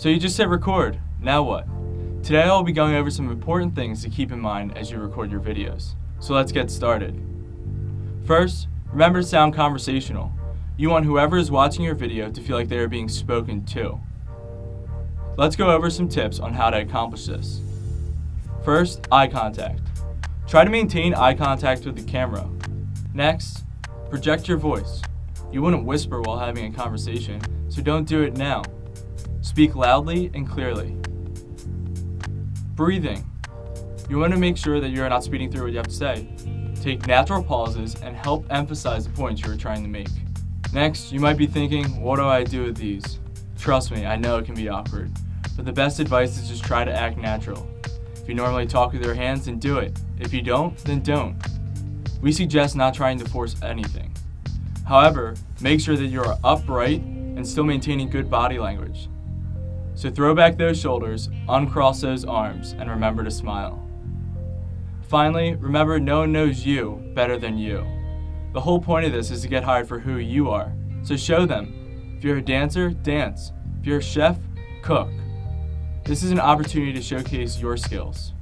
So you just hit record. Now what? Today I'll be going over some important things to keep in mind as you record your videos. So let's get started. First, remember to sound conversational. You want whoever is watching your video to feel like they are being spoken to. Let's go over some tips on how to accomplish this. First, eye contact. Try to maintain eye contact with the camera. Next, project your voice. You wouldn't whisper while having a conversation, so don't do it now. Speak loudly and clearly. Breathing. You want to make sure that you are not speeding through what you have to say. Take natural pauses and help emphasize the points you are trying to make. Next, you might be thinking, what do I do with these? Trust me, I know it can be awkward, but the best advice is just try to act natural. If you normally talk with your hands, then do it. If you don't, then don't. We suggest not trying to force anything. However, make sure that you are upright and still maintaining good body language. So throw back those shoulders, uncross those arms, and remember to smile. Finally, remember no one knows you better than you. The whole point of this is to get hired for who you are, so show them. If you're a dancer, dance. If you're a chef, cook. This is an opportunity to showcase your skills.